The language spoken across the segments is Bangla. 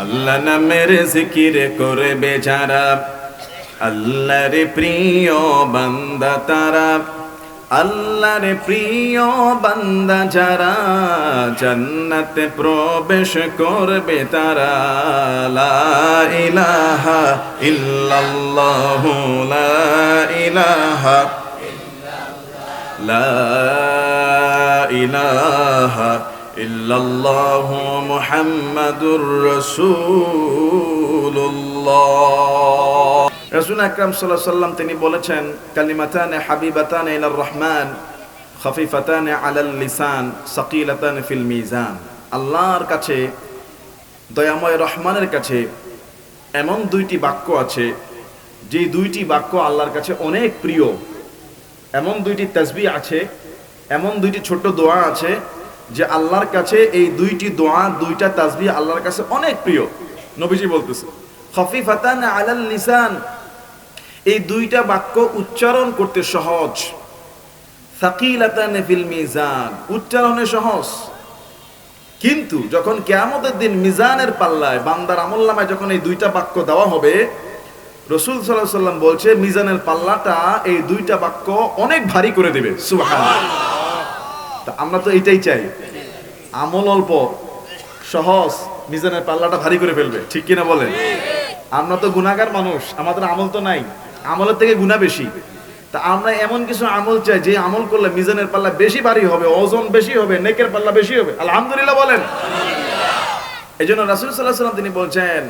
আল্লাহ নামের জিকির করবে যারা, আল্লাহর প্রিয় বান্দা তারা, আল্লাহর প্রিয় বান্দা যারা, জান্নাতে প্রবেশ করবে তারা। লা ইলাহা ইল্লাল্লাহু লা ইলাহা লা ইলাহা ইল্লাল্লাহু মুহাম্মাদুর রাসূলুল্লাহ। রাসূল আকরাম সাল্লাল্লাহু আলাইহি ওয়াসাল্লাম তিনি বলেছেন, কালিমাতানে হাবিবাতানে ইলার রহমান খাফিফাতানে আলাল লিসান সাকিলাতানে ফিল মিজান। আল্লাহর কাছে, দয়াময় রহমানের কাছে এমন দুইটি বাক্য আছে যে দুইটি বাক্য আল্লাহর কাছে অনেক প্রিয়। এমন দুইটি তাসবিহ আছে, এমন দুইটি ছোট দোয়া আছে যে আল্লাহর কাছে এই দুইটি দোয়া, দুইটা তাসবিহ আল্লাহর কাছে অনেক প্রিয়। নবীজি বলতেছে খাফিফাতান আলাল লিসান, এই দুইটা বাক্য উচ্চারণ করতে সহজ। সাকিলাতান ফিল মিজান, উচ্চারণে সহজ, কিন্তু যখন কিয়ামতের দিন মিজানের পাল্লায় বান্দার আমলনামায় যখন এই দুইটা বাক্য দেওয়া হবে, রাসূল সাল্লাল্লাহু আলাইহি ওয়াসাল্লাম বলছে মিজানের পাল্লাটা এই দুইটা বাক্য অনেক ভারী করে দেবে। সুবহানাল্লাহ। তা আমরা তো এটাই চাই, আমল অল্প সহজ, মিজানের পাল্লাটা ভারী করে ফেলবে, ঠিক কিনা বলেন? আমরা তো গুনাহগার মানুষ, আমাদের আমল তো নাই, আমলের থেকে গুনাহ বেশি। তা আমরা এমন কিছু আমল চাই যে আমল করলে মিজানের পাল্লা বেশি ভারী হবে, ওজন বেশি হবে, নেকের পাল্লা বেশি হবে। আলহামদুলিল্লাহ বলেন। এই জন্য রাসূল সাল্লাল্লাহু আলাইহি ওয়াসাল্লাম তিনি বলছেন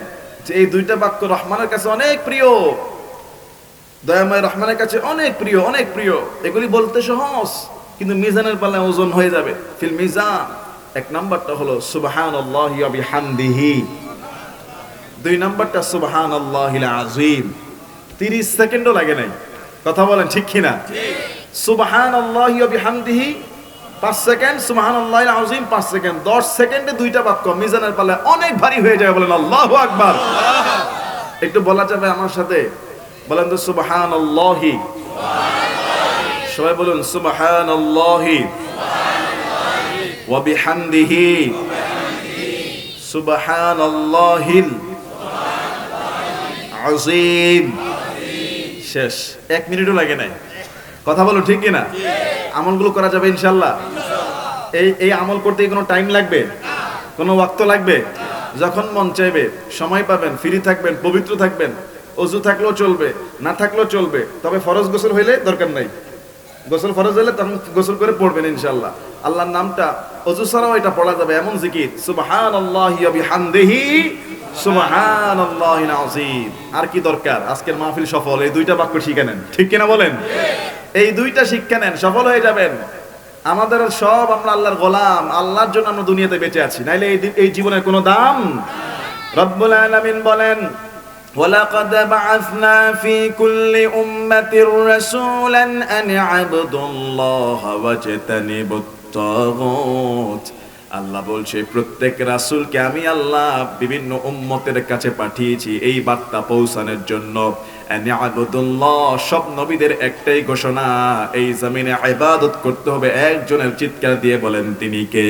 যে এই দুইটা বাক্য রহমানের কাছে অনেক প্রিয়, দয়াময় রহমানের কাছে অনেক প্রিয়, অনেক প্রিয়। এগুলি বলতে সহজ, কিন্তু মিজানের পাল্লায় ওজন হয়ে যাবে। ফিল মিজান এক নাম্বারটা হলো সুবহানাল্লাহি ওয়া বিহামদিহি, দুই নাম্বারটা সুবহানাল্লাহিল আযীম। 30 সেকেন্ডও লাগে নাই, কথা বলেন ঠিক কিনা? সুবহানাল্লাহি ওয়া বিহামদিহি 5 সেকেন্ড, সুবহানাল্লাহিল আযীম 5 সেকেন্ড, 10 সেকেন্ডে দুইটা বাক্য মিজানের পাল্লায় অনেক ভারী হয়ে যায়। বলেন আল্লাহু আকবার। একটু বলা যাবে আমার সাথে? বলেন তো সুবহানাল্লাহি। সবাই বলুন সুবহানাল্লাহি ওয়া বিহামদিহি সুবহানাল্লাহিল আযীম। শেষ, 1 মিনিটও লাগে নাই, কথা বলো ঠিক কিনা? আমলগুলো করা যাবে ইনশাআল্লাহ। এই আমল করতে কোনো টাইম লাগবে, কোনো ওয়াক্ত লাগবে? যখন মন চাইবে সময় পাবেন, ফ্রি থাকবেন, পবিত্র থাকবেন, ওযু থাকলেও চলবে, না থাকলেও চলবে, তবে ফরজ গোসল হইলে দরকার নাই। গোসল ফরজ হলে তখন গোসল করে পড়বেন ইনশাআল্লাহ। আল্লাহর নামটা ওযু ছাড়াও এটা পড়া যাবে, এমন জিকির সুবহানাল্লাহি ওয়া বিহামদিহি সুবহানাল্লাহিল আযীম। আর কি দরকার? আজকের মাহফিল সফল, এই দুইটা বাক্য শিখে নেন, ঠিক কিনা বলেন? এই দুইটা শিক্ষা নেন, সফল হয়ে যাবেন। আমাদের সব, আমরা আল্লাহর গোলাম, আল্লাহর জন্য আমরা দুনিয়াতে বেঁচে আছি, নাইলে এই জীবনের কোনো দাম। রব্বুল আলামিন বলেন, ওয়ালাকাদ বাআসনা ফি কুল্লি উম্মাতির রাসূলান আন ইবুদুল্লাহা ওয়াজতানিবুত তাগুত। আল্লাহ বলছে প্রত্যেক রাসূলকে আমি আল্লাহ বিভিন্ন উম্মতের কাছে পাঠিয়েছি এই বার্তা পৌঁছানোর জন্য। আন ইবুদুল্লাহ, সব নবীদের একটাই ঘোষণা, এই জমিনে ইবাদত করতে হবে একজনের। চিৎকার দিয়ে বলেন তিনি কে?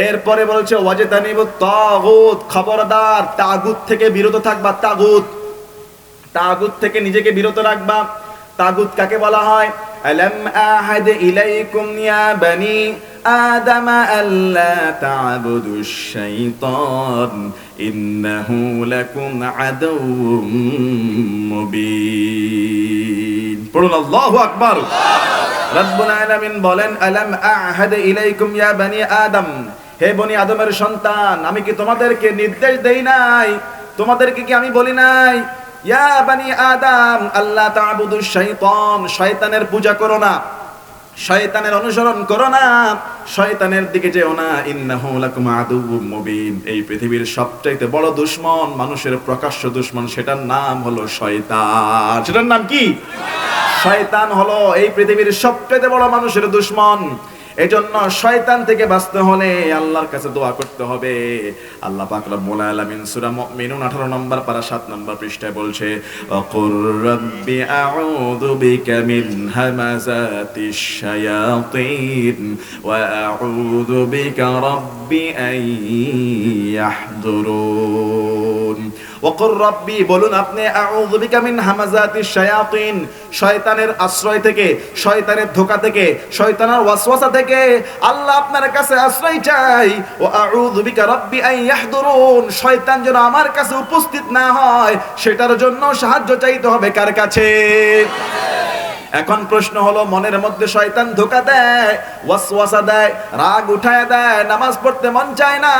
এরপরে বলছে ওয়াজতানিবুত তাগুত, খবরদার তাগুত থেকে বিরত থাকবা। তাগুত, তাগুত থেকে নিজেকে বিরত রাখবা। তাগুত কাকে বলা হয়? আলাম আহাদ ইলাইকুম ইয়া বানি আদম আল্লা তা'বুদুশ শাইতান ইন্নাহু লাকুম আদুউম মুবিন। পড়ুন আল্লাহু আকবার। রব্বুল আলামিন বলেন, আলাম আহাদ ইলাইকুম ইয়া বানি আদম, হে বনি আদমের সন্তান, আমি কি তোমাদেরকে নির্দেশ দেই নাই? তোমাদেরকে কি আমি বলি নাই ইয়া বানি আদম আল্লাহ তা'বুদুশ শাইতান, শয়তানের পূজা করো না, শয়তানের অনুসরণ করো না, শয়তানের দিকে যেও না। ইন্নাহু লাকুম আদুউম মুবিন, এই পৃথিবীর সবচাইতে বড় দুশমন, মানুষের প্রকাশ্য দুশমন, সেটার নাম হলো শয়তান। সেটার নাম কি? শয়তান হলো এই পৃথিবীর সবচাইতে বড় মানুষের দুশমন। এজন্য শয়তান থেকে বাঁচতে হলে আল্লাহর কাছে দোয়া করতে হবে। আল্লাহ পাক রব্বুল আলামিন সূরা মুমিনুন 18 নম্বর পারা 7 নম্বর পৃষ্ঠায় বলছে, ওয়াকুর রাব্বি আউযু বিকা মিন হামাযাতিশ শায়াতিন ওয়া আউযু বিকা রাব্বি আন ইয়াহদুরুন। ওয়াকুর রাব্বি, বলুন আপনি, আউযু বিকা মিন হামাযাতিশ শায়াতিন, শয়তানের আশ্রয় থেকে, শয়তানের ধোঁকা থেকে, শয়তানের ওয়াসওয়াসা থেকে আল্লাহ আপনার কাছে আশ্রয় চাই। ও আউযু বিকা রাব্বি আন ইয়াহদুরুন, শয়তান যেন আমার কাছে উপস্থিত না হয় সেটার জন্য সাহায্য চাইতে হবে কার কাছে? এখন প্রশ্ন হলো, মনের মধ্যে শয়তান ধোঁকা দেয়, ওয়াসওয়াসা দেয়, রাগ উঠায় দেয়, নামাজ পড়তে মন চায় না,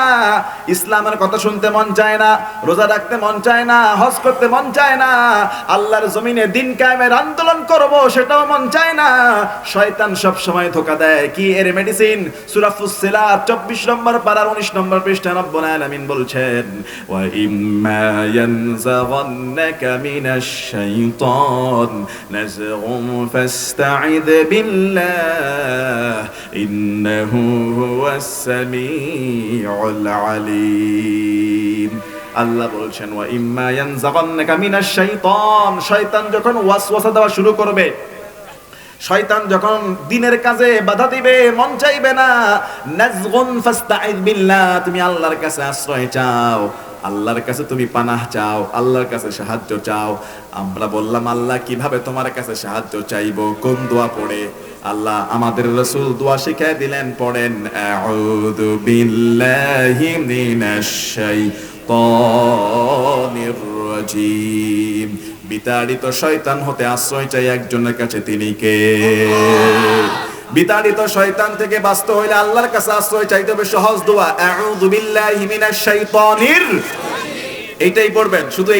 ইসলামের কথা শুনতে মন চায় না, রোজা রাখতে মন চায় না, হজ করতে মন চায় না, আল্লাহর জমিনে দিন কায়েমের আন্দোলন করব সেটাও মন চায় না। শয়তান সব সময় ধোঁকা দেয়। কি এর মেডিসিন? সূরা ফুসসিলাত 24 নম্বর পারার 19 নম্বর পৃষ্ঠা রব্বুল আলামিন বলছেন, ওয়া ইম্মা ইয়ানজাগান্নাকা মিনাশ শাইতান নাযগুন فاستعذ بالله إنه هو السميع العليم। আল্লাহ বলছেন, ওয়া ইম্মা ইয়ানজাগান্নাকা মিনাশ শাইতান, শয়তান যখন ওয়াসওয়াসা দেওয়া শুরু করবে, শয়তান যখন দিনের কাজে বাধা দিবে, মন চাইবে না, নাযগুন ফাস্তাইয বিল্লাহ, তুমি আল্লাহর কাছে আশ্রয় চাও, আল্লাহর কাছে তুমি পানাহ চাও, আল্লাহর কাছে সাহায্য চাও। আমরা বললাম, আল্লাহ কিভাবে তোমার কাছে সাহায্য চাইবো? কোন দোয়া পড়ে? আল্লাহ আমাদের রাসূল দোয়া শিখিয়ে দিলেন, পড়েন, আউযু বিল্লাহি মিনাশ শাইতানির রাজীম। বিতাড়িত শয়তান হতে আশ্রয় চাই একজনের কাছে, তিনি কে? বিতাড়িত শয়তান থেকে বাঁচতে হইলে আল্লাহর কাছে আশ্রয় চাইতে হবে। সহজ দোয়া, আউযু বিল্লাহি মিনাশ শাইতানির, এইটাই পড়বেন, শুধু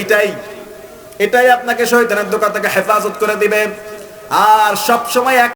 এটাই আপনাকে শয়তানের ধোঁকা থেকে হেফাজত করে দিবে। আর সব সময়